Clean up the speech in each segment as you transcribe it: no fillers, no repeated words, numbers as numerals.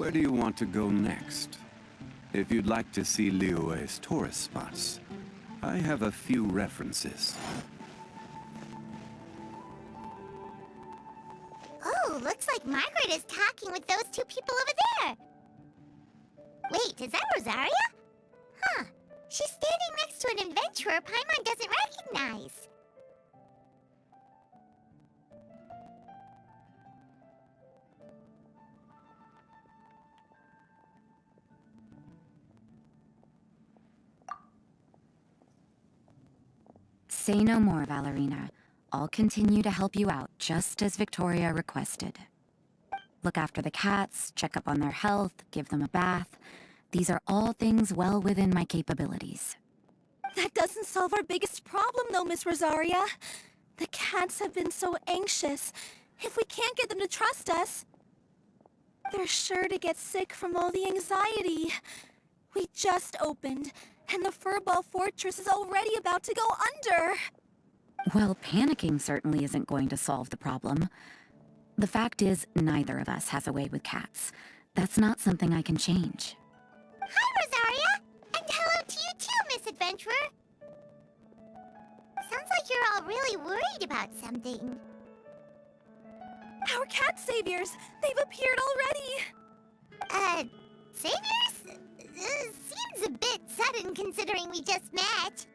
Where do you want to go next? If you'd like to see Liyue's tourist spots, I have a few references. Oh, looks like Margaret is talking with those two people over there. Wait, is that Rosaria? Huh. She's standing next to an adventurer Paimon doesn't recognize. Say no more, Valerina. I'll continue to help you out, just as Victoria requested. Look after the cats, check up on their health, give them a bath. These are all things well within my capabilities. That doesn't solve our biggest problem, though, Miss Rosaria. The cats have been so anxious. If we can't get them to trust us, they're sure to get sick from all the anxiety. We just opened, and the Feline Fortress is already about to go under. Well, panicking certainly isn't going to solve the problem. The fact is, neither of us has a way with cats. That's not something I can change. Hi, Rosaria! And hello to you too, Miss Adventurer! Sounds like you're all really worried about something. Our cat saviors! They've appeared already! Saviors? Seems a bit sudden considering we just met.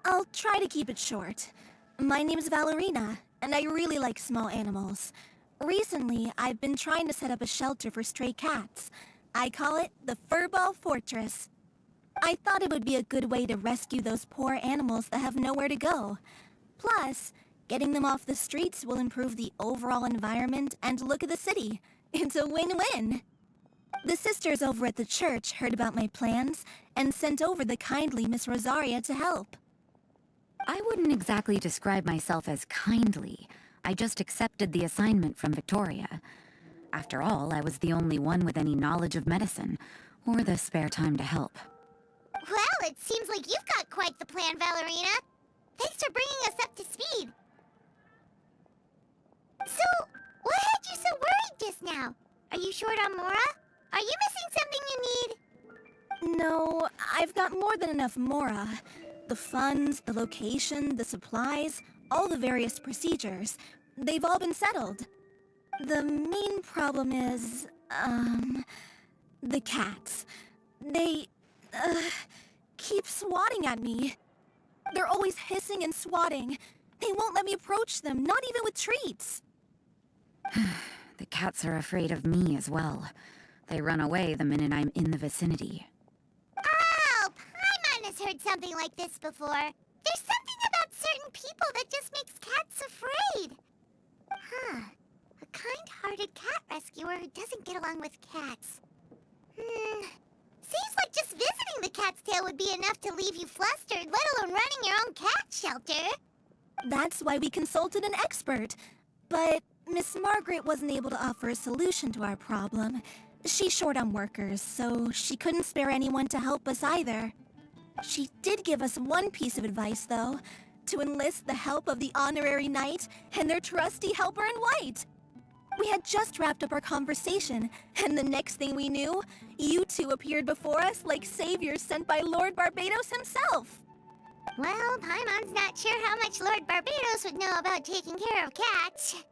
I'll try to keep it short. My name is Valerina, and I really like small animals. Recently, I've been trying to set up a shelter for stray cats. I call it the Feline Fortress. I thought it would be a good way to rescue those poor animals that have nowhere to go. Plus, getting them off the streets will improve the overall environment and look of the city. It's a win-win. The sisters over at the church heard about my plans and sent over the kindly Miss Rosaria to help. I wouldn't exactly describe myself as kindly. I just accepted the assignment from Victoria. After all, I was the only one with any knowledge of medicine, or the spare time to help. Well, it seems like you've got quite the plan, Valerina. Thanks for bringing us up to speed. So, what had you so worried just now? Are you short on Mora? Are you missing something you need? No, I've got more than enough Mora. The funds, the location, the supplies, all the various procedures. They've all been settled. The main problem is, the cats. They, keep swatting at me. They're always hissing and swatting. They won't let me approach them, not even with treats. The cats are afraid of me as well. They run away the minute I'm in the vicinity. Oh, Paimon has heard something like this before. There's something about certain people that just makes cats afraid. Huh. A kind-hearted cat rescuer who doesn't get along with cats. Seems like just visiting the cat's tail would be enough to leave you flustered, let alone running your own cat shelter. That's why we consulted an expert. But Miss Margaret wasn't able to offer a solution to our problem. She's short on workers, so she couldn't spare anyone to help us either. She did give us one piece of advice, though, to enlist the help of the Honorary Knight and their trusty helper in white. We had just wrapped up our conversation, and the next thing we knew, you two appeared before us like saviors sent by Lord Barbados himself. Well, Paimon's not sure how much Lord Barbados would know about taking care of cats.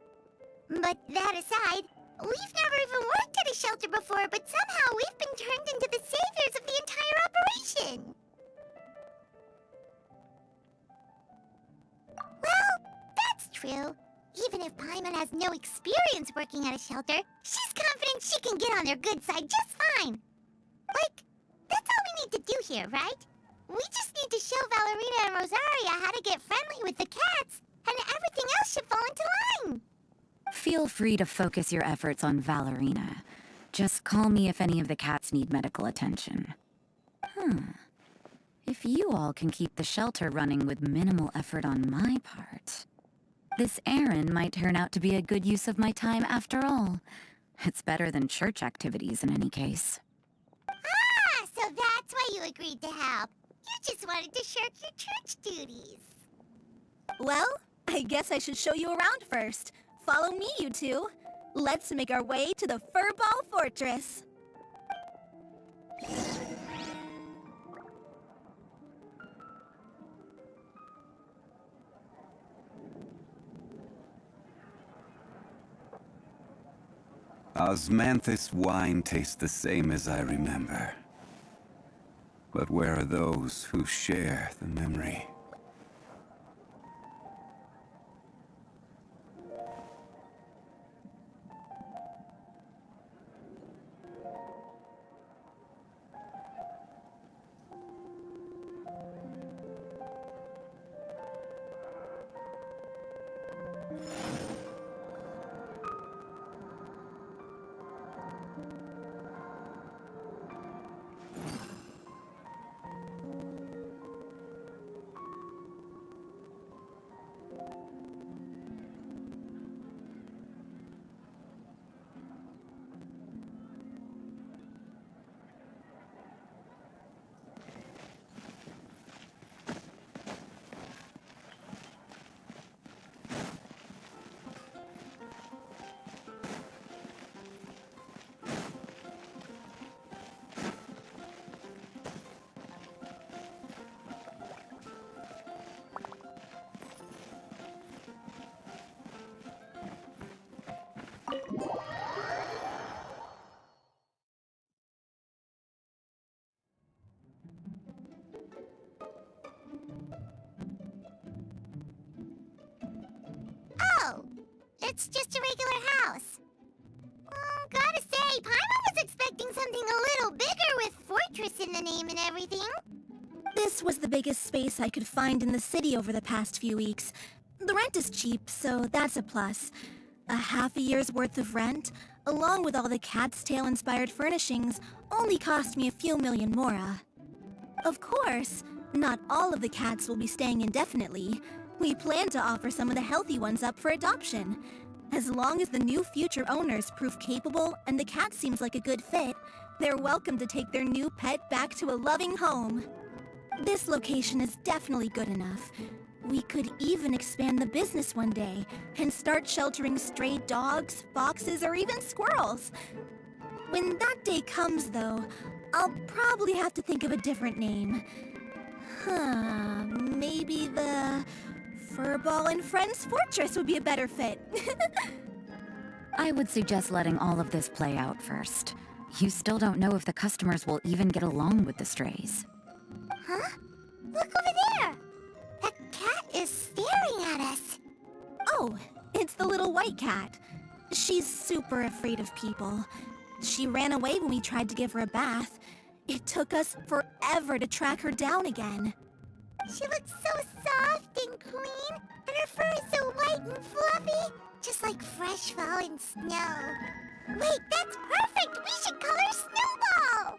But that aside, we've never even worked at a shelter before, but somehow we've been turned into the saviors of the entire operation. Well, that's true. Even if Paimon has no experience working at a shelter, she's confident she can get on their good side just fine. Like, that's all we need to do here, right? We just need to show Valerina and Rosaria how to get friendly with the cats, and everything else should fall into line. Feel free to focus your efforts on Valerina. Just call me if any of the cats need medical attention. If you all can keep the shelter running with minimal effort on my part, this errand might turn out to be a good use of my time after all. It's better than church activities in any case. Ah, so that's why you agreed to help. You just wanted to shirk your church duties. Well, I guess I should show you around first. Follow me, you two. Let's make our way to the Furball Fortress. Osmanthus wine tastes the same as I remember. But where are those who share the memory? Oh, it's just a regular house. Gotta say, Paimon was expecting something a little bigger with Fortress in the name and everything. This was the biggest space I could find in the city over the past few weeks. The rent is cheap, so that's a plus. A half a year's worth of rent, along with all the Cat's Tail-inspired furnishings, only cost me a few million mora. Of course, not all of the cats will be staying indefinitely. We plan to offer some of the healthy ones up for adoption. As long as the new future owners prove capable and the cat seems like a good fit, they're welcome to take their new pet back to a loving home. This location is definitely good enough. We could even expand the business one day and start sheltering stray dogs, foxes, or even squirrels. When that day comes, though, I'll probably have to think of a different name. Maybe the Furball and Friends Fortress would be a better fit. I would suggest letting all of this play out first. You still don't know if the customers will even get along with the strays. Huh? Look over there! That cat is staring at us. Oh, it's the little white cat. She's super afraid of people. She ran away when we tried to give her a bath. It took us forever to track her down again. She looks so soft and clean, and her fur is so white and fluffy, just like fresh fallen snow. Wait, that's perfect! We should call her Snowball!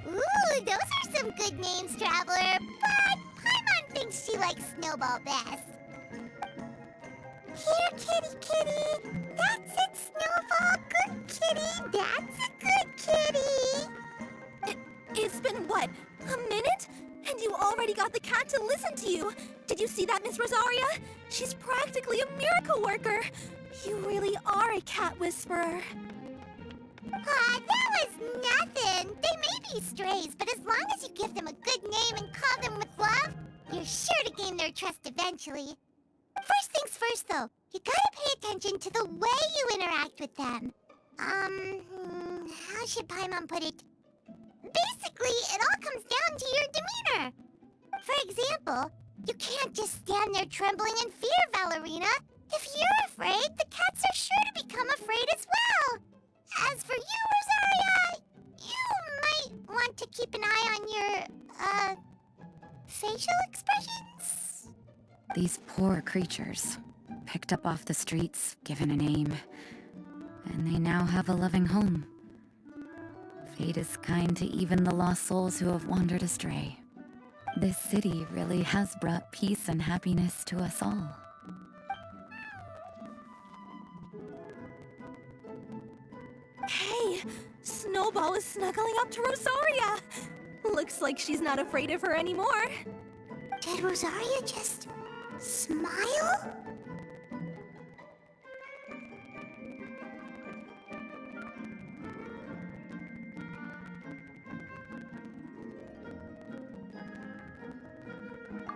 Ooh, those are some good names, Traveler, but Paimon thinks she likes Snowball best. Here, kitty, kitty. That's it, Snowball. Good kitty. That's a good kitty. It's been, what, a minute? And you already got the cat to listen to you. Did you see that, Miss Rosaria? She's practically a miracle worker. You really are a cat whisperer. Aw, that was nothing. They may be strays, but as long as you give them a good name and call them with love, you're sure to gain their trust eventually. First things first, though. You gotta pay attention to the way you interact with them. How should Paimon put it? Basically, it all comes down to your demeanor. For example, you can't just stand there trembling in fear, Valerina. If you're afraid, the cats are sure to become afraid as well. As for you, Rosaria, you might want to keep an eye on your, facial expressions. These poor creatures, picked up off the streets, given a name, and they now have a loving home. Fate is kind to even the lost souls who have wandered astray. This city really has brought peace and happiness to us all. Hey! Snowball is snuggling up to Rosaria! Looks like she's not afraid of her anymore. Did Rosaria just smile?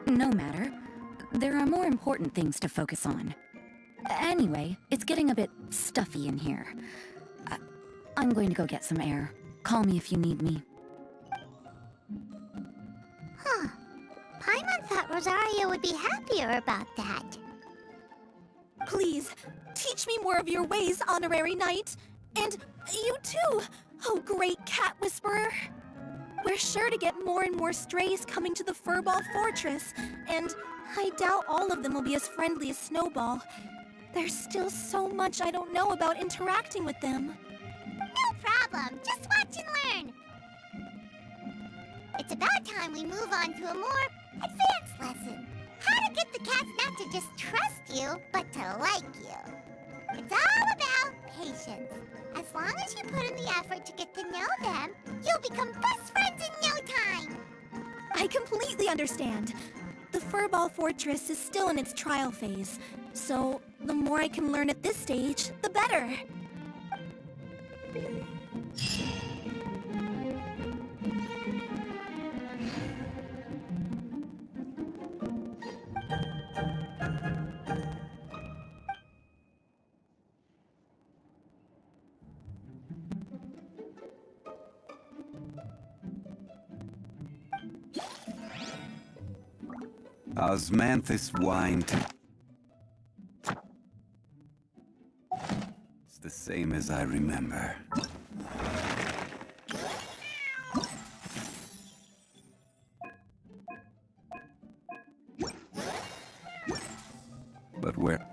No matter. There are more important things to focus on. Anyway, it's getting a bit stuffy in here. I'm going to go get some air. Call me if you need me. Huh. Paimon thought Rosaria would be happier about that. Please, teach me more of your ways, Honorary Knight. And you too, oh great cat whisperer. We're sure to get more and more strays coming to the Furball Fortress, and I doubt all of them will be as friendly as Snowball. There's still so much I don't know about interacting with them. No problem. Just watch and learn. It's about time we move on to a more advanced lesson. How to get the cats not to just trust you, but to like you. It's all about patience. As long as you put in the effort to get to know them, you'll become best friends in no time. I completely understand. The Furball Fortress is still in its trial phase, so the more I can learn at this stage, the better. Osmanthus wine It's the same as I remember. But where...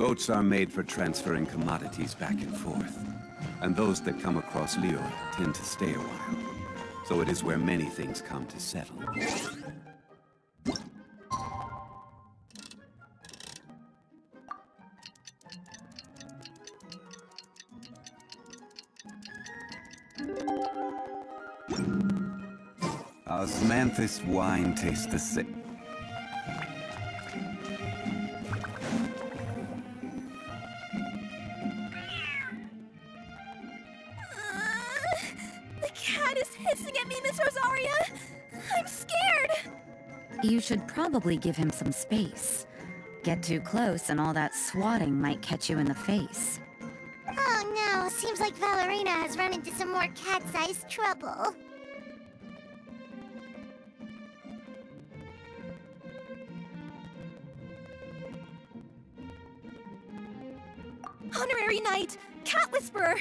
Boats are made for transferring commodities back and forth. And those that come across Liyue tend to stay a while. So it is where many things come to settle. Osmanthus wine tastes the same. The cat is hissing at me, Miss Rosaria. I'm scared. You should probably give him some space. Get too close and all that swatting might catch you in the face. Oh no, seems like Valerina has run into some more cat-sized trouble. Honorary Knight, Cat Whisperer.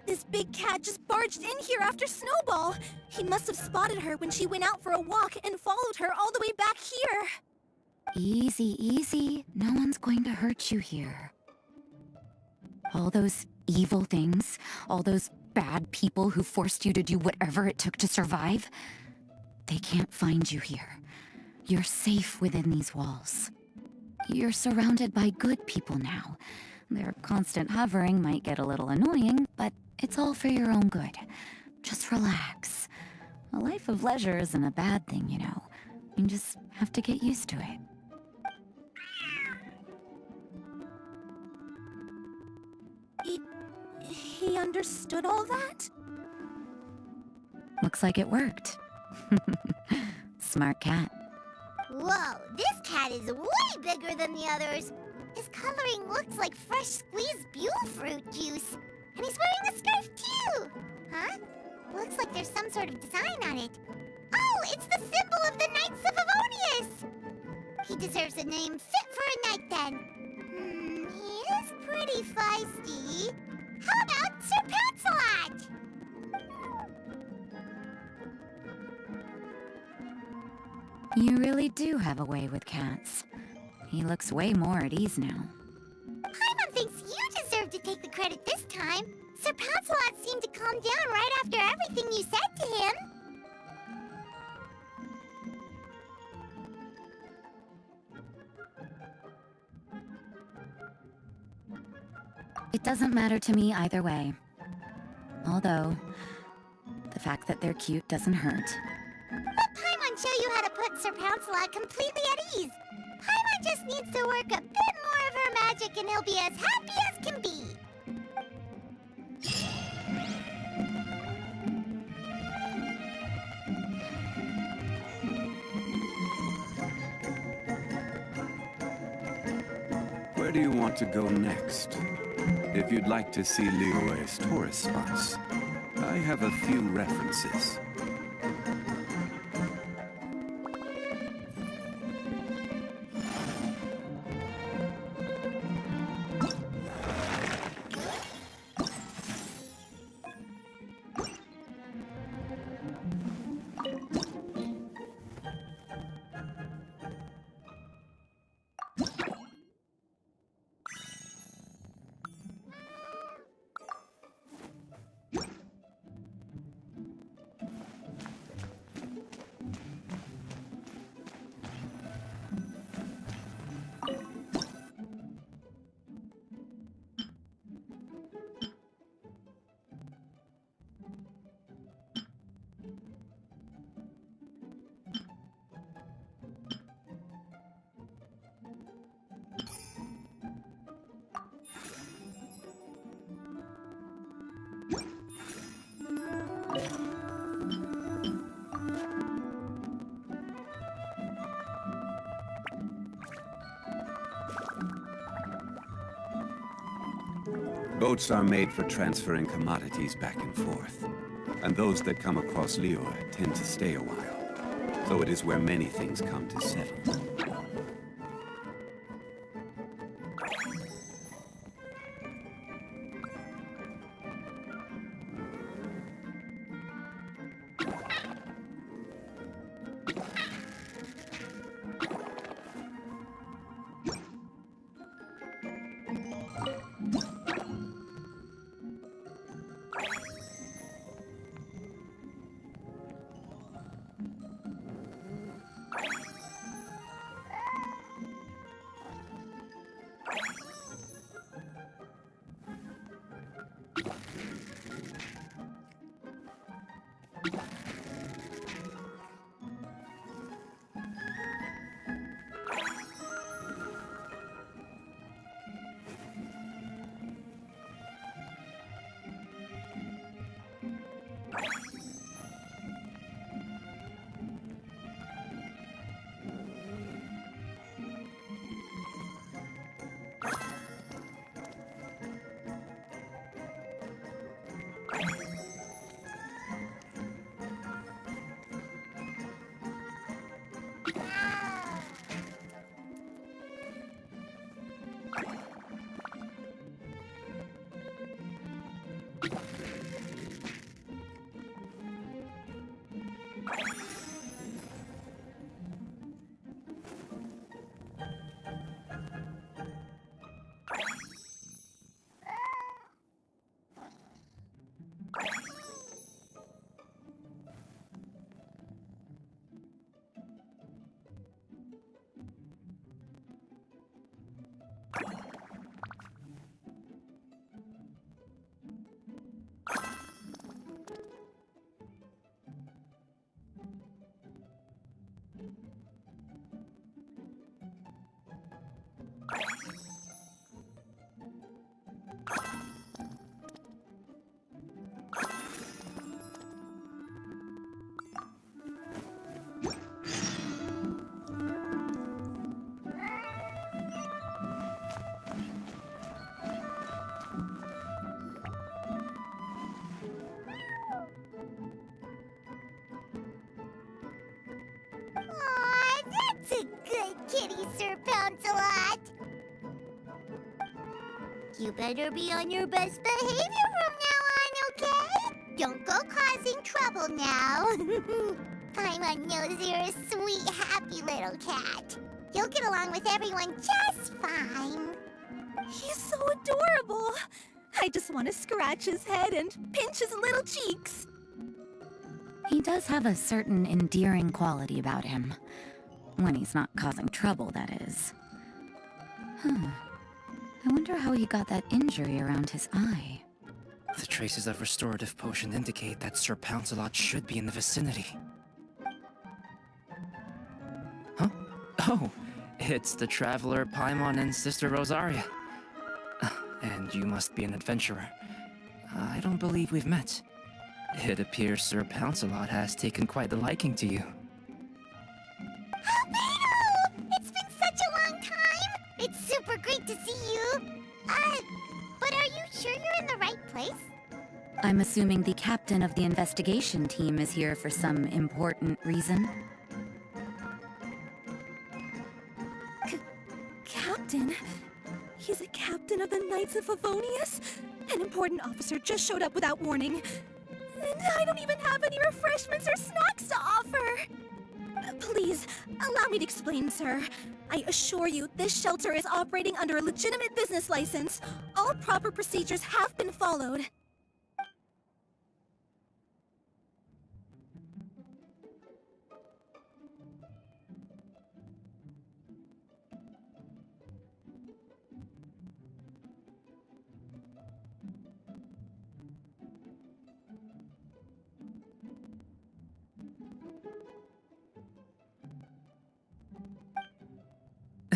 This big cat just barged in here after Snowball. He must have spotted her when she went out for a walk and followed her all the way back here. Easy, easy. No one's going to hurt you here. All those evil things, all those bad people who forced you to do whatever it took to survive, they can't find you here. You're safe within these walls. You're surrounded by good people now. Their constant hovering might get a little annoying, but it's all for your own good. Just relax. A life of leisure isn't a bad thing, you know. You just have to get used to it. He understood all that? Looks like it worked. Smart cat. Whoa, this cat is way bigger than the others. His coloring looks like fresh squeezed buell fruit juice. And he's wearing a scarf too! Huh? Looks like there's some sort of design on it. Oh, it's the symbol of the Knights of Avonius! He deserves a name fit for a knight then. He is pretty feisty. How about Sir Pouncelot? You really do have a way with cats. He looks way more at ease now. Paimon thinks you deserve to take the credit this time. Sir Pouncelot seemed to calm down right after everything you said to him. It doesn't matter to me either way. Although, the fact that they're cute doesn't hurt. Let Paimon show you how to put Sir Pouncelot completely at ease. Paimon just needs to work a bit more of her magic and he'll be as happy as can be. Where do you want to go next? If you'd like to see Liyue's tourist spots, I have a few references. Boats are made for transferring commodities back and forth. And those that come across Liyue tend to stay a while. So it is where many things come to settle. Aw, that's a good kitty, Sir Pouncelot. You better be on your best behavior from now on, okay? Don't go causing trouble now. Paimon knows you're a sweet, happy little cat. You'll get along with everyone just fine. He's so adorable. I just want to scratch his head and pinch his little cheeks. He does have a certain endearing quality about him. When he's not causing trouble, that is. Huh. I wonder how he got that injury around his eye. The traces of restorative potion indicate that Sir Pouncelot should be in the vicinity. Huh? Oh, it's the traveler Paimon and Sister Rosaria. And you must be an adventurer. I don't believe we've met. It appears Sir Pouncelot has taken quite the liking to you. Albedo! It's been such a long time! It's super great to see you! But are you sure you're in the right place? I'm assuming the captain of the investigation team is here for some important reason. Captain? He's a captain of the Knights of Favonius? An important officer just showed up without warning. And I don't even have any refreshments or snacks to offer! Please, allow me to explain, sir. I assure you, this shelter is operating under a legitimate business license. All proper procedures have been followed.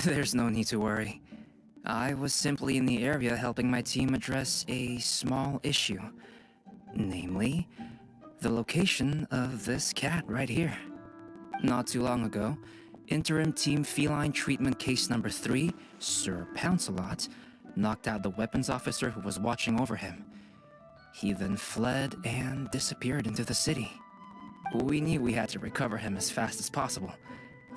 There's no need to worry. I was simply in the area helping my team address a small issue. Namely, the location of this cat right here. Not too long ago, Interim Team Feline Treatment Case Number 3, Sir Pouncelot, knocked out the weapons officer who was watching over him. He then fled and disappeared into the city. We knew we had to recover him as fast as possible.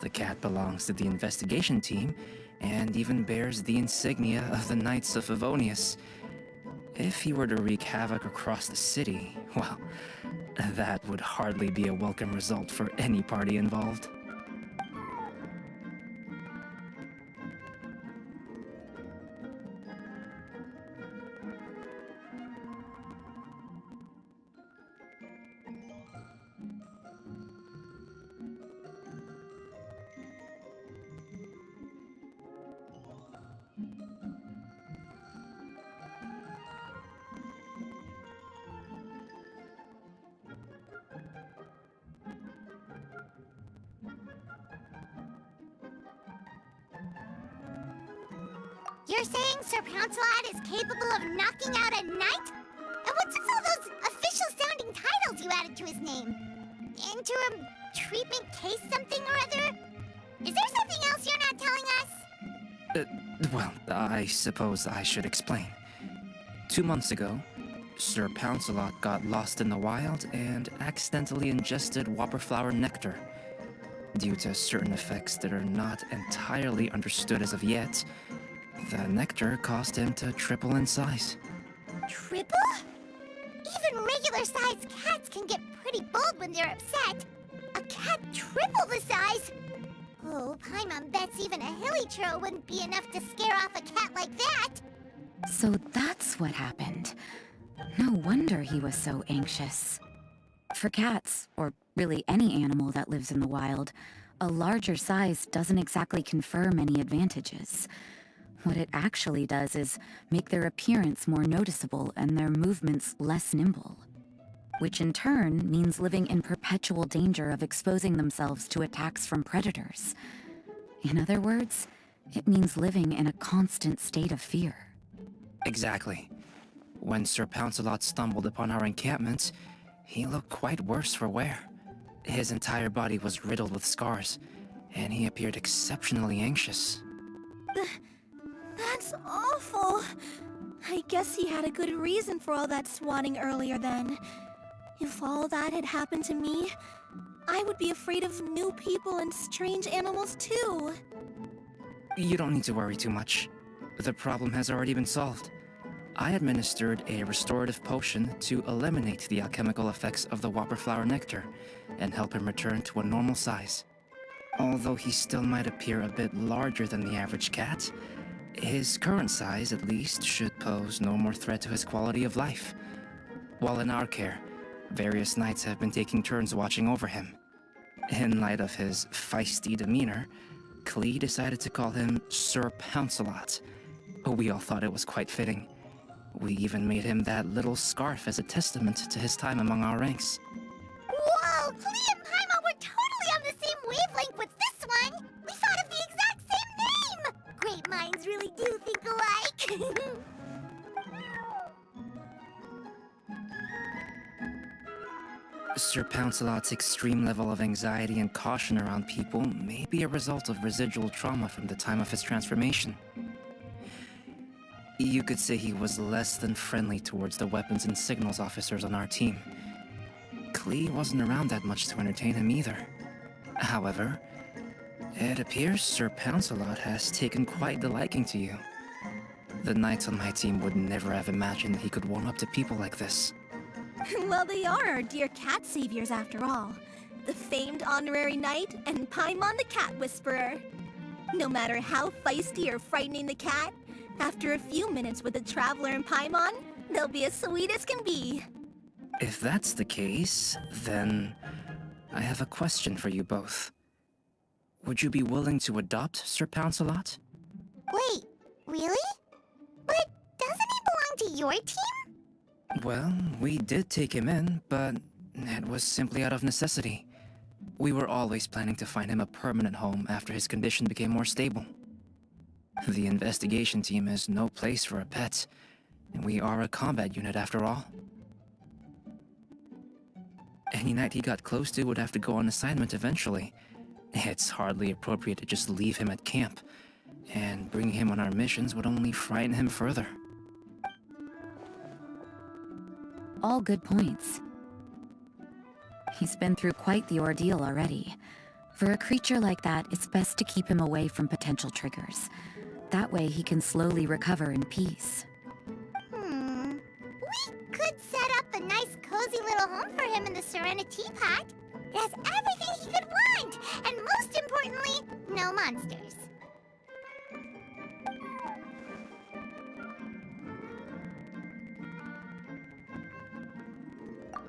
The cat belongs to the investigation team, and even bears the insignia of the Knights of Favonius. If he were to wreak havoc across the city, well, that would hardly be a welcome result for any party involved. You're saying Sir Pouncelot is capable of knocking out a knight? And what's with all those official-sounding titles you added to his name? Interim treatment case something or other? Is there something else you're not telling us? Well, I suppose I should explain. 2 months ago, Sir Pouncelot got lost in the wild and accidentally ingested whopperflower nectar. Due to certain effects that are not entirely understood as of yet, the nectar caused him to triple in size. Triple? Even regular-sized cats can get pretty bold when they're upset. A cat triple the size? Oh, Paimon bets even a hilichurl wouldn't be enough to scare off a cat like that. So that's what happened. No wonder he was so anxious. For cats, or really any animal that lives in the wild, a larger size doesn't exactly confer many advantages. What it actually does is make their appearance more noticeable and their movements less nimble. Which in turn means living in perpetual danger of exposing themselves to attacks from predators. In other words, it means living in a constant state of fear. Exactly. When Sir Pouncelot stumbled upon our encampment, he looked quite worse for wear. His entire body was riddled with scars, and he appeared exceptionally anxious. That's awful. I guess he had a good reason for all that swatting earlier then. If all that had happened to me, I would be afraid of new people and strange animals too. You don't need to worry too much. The problem has already been solved. I administered a restorative potion to eliminate the alchemical effects of the whopperflower nectar and help him return to a normal size. Although he still might appear a bit larger than the average cat, his current size at least should pose no more threat to his quality of life. While in our care, various knights have been taking turns watching over him. In light of his feisty demeanor, Klee decided to call him Sir Pouncelot. We all thought it was quite fitting. We even made him that little scarf as a testament to his time among our ranks. Whoa, Klee and Paimon were totally on the same wavelength with this one. We thought of the exact same name. Great minds really do think alike. Sir Pouncelot's extreme level of anxiety and caution around people may be a result of residual trauma from the time of his transformation. You could say he was less than friendly towards the weapons and signals officers on our team. Klee wasn't around that much to entertain him either. However, it appears Sir Pouncelot has taken quite the liking to you. The knights on my team would never have imagined that he could warm up to people like this. Well, they are our dear cat saviors after all. The famed honorary knight and Paimon the cat whisperer. No matter how feisty or frightening the cat, after a few minutes with the traveler and Paimon, they'll be as sweet as can be. If that's the case, then I have a question for you both. Would you be willing to adopt Sir Pouncelot? Wait, really? But doesn't he belong to your team? Well, we did take him in, but it was simply out of necessity. We were always planning to find him a permanent home after his condition became more stable. The investigation team is no place for a pet, and we are a combat unit after all. Any knight he got close to would have to go on assignment eventually. It's hardly appropriate to just leave him at camp, and bringing him on our missions would only frighten him further. All good points. He's been through quite the ordeal already. For a creature like that, it's best to keep him away from potential triggers. That way he can slowly recover in peace. We could set up a nice cozy little home for him in the Serenity Pot. It has everything he could want, and most importantly, no monsters.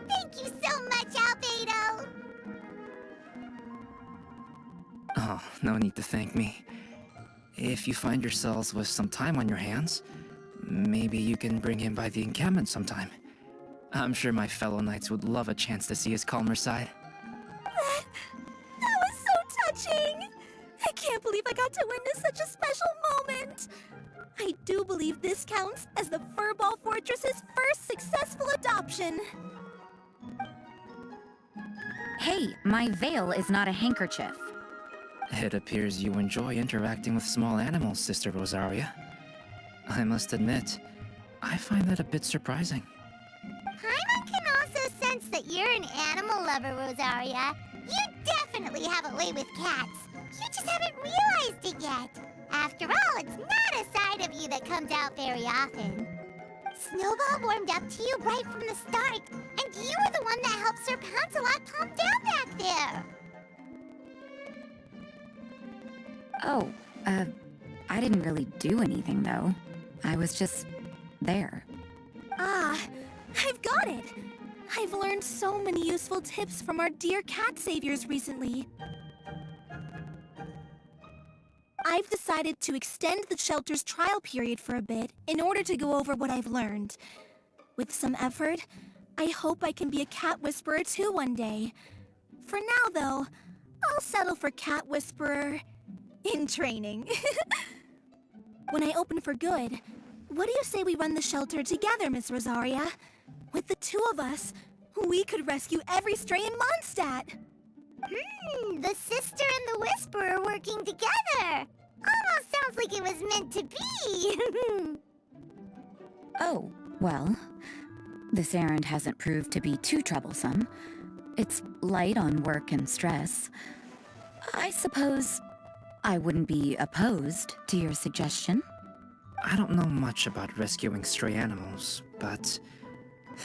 Thank you so much, Albedo! Oh, no need to thank me. If you find yourselves with some time on your hands, maybe you can bring him by the encampment sometime. I'm sure my fellow knights would love a chance to see his calmer side. That was so touching! I can't believe I got to witness such a special moment! I do believe this counts as the Feline Fortress's first successful adoption. Hey, my veil is not a handkerchief. It appears you enjoy interacting with small animals, Sister Rosaria. I must admit, I find that a bit surprising. Paimon can also sense that you're an animal lover, Rosaria. You definitely have a way with cats. You just haven't realized it yet. After all, it's not a side of you that comes out very often. Snowball warmed up to you right from the start, and you were the one that helped Sir Pouncelot calm down back there. Oh, I didn't really do anything, though. I was just there. Ah, I've got it! I've learned so many useful tips from our dear cat saviors recently. I've decided to extend the shelter's trial period for a bit in order to go over what I've learned. With some effort, I hope I can be a cat whisperer too one day. For now, though, I'll settle for cat whisperer in training. When I open for good, what do you say we run the shelter together, Miss Rosaria? With the two of us, we could rescue every stray in Mondstadt. The sister and the whisperer working together. Almost sounds like it was meant to be. Oh, well, this errand hasn't proved to be too troublesome. It's light on work and stress. I suppose I wouldn't be opposed to your suggestion. I don't know much about rescuing stray animals, but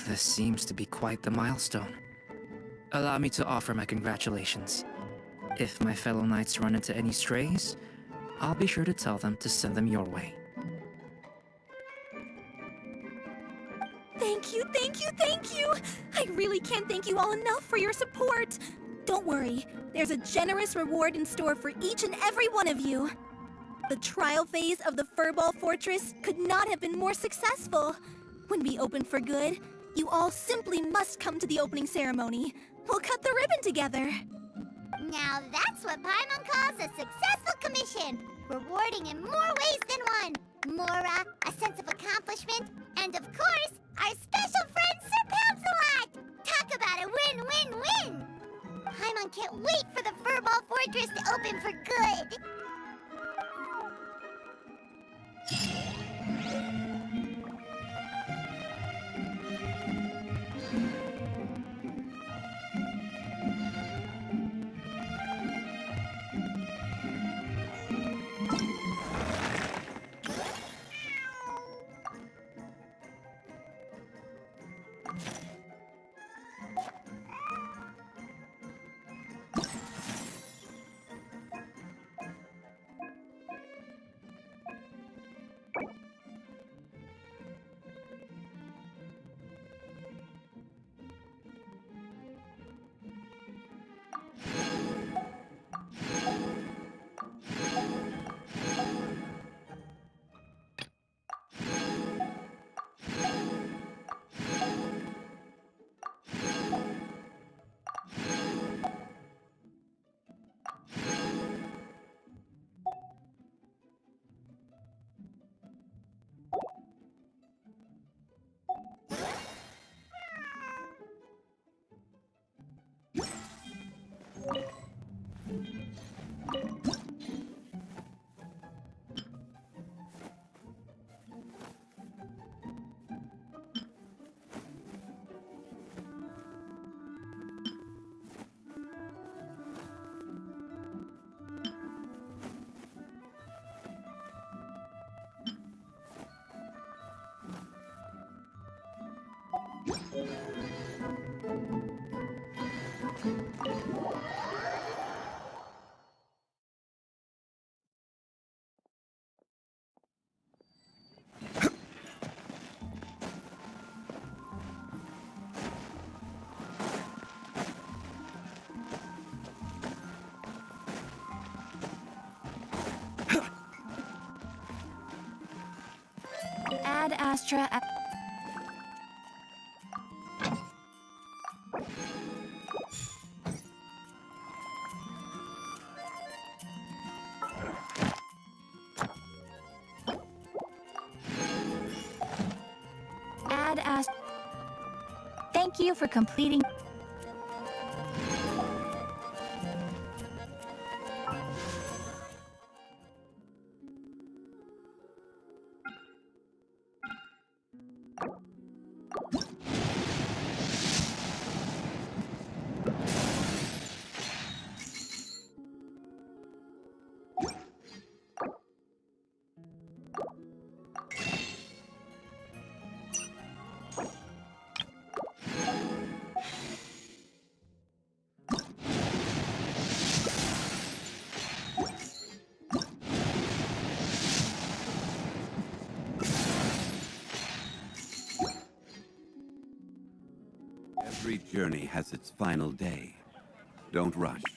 this seems to be quite the milestone. Allow me to offer my congratulations. If my fellow knights run into any strays, I'll be sure to tell them to send them your way. Thank you, thank you, thank you! I really can't thank you all enough for your support. Don't worry, there's a generous reward in store for each and every one of you. The trial phase of the Furball Fortress could not have been more successful. When we open for good, you all simply must come to the opening ceremony. We'll cut the ribbon together. Now that's what Paimon calls a successful commission. Rewarding in more ways than one. Mora, a sense of accomplishment, and of course, our special friend Sir Pouncelot! Talk about a win-win-win! Paimon can't wait for the Furball Fortress to open for good! Ad Astra. Ad Astra. Thank you for completing. Every journey has its final day. Don't rush.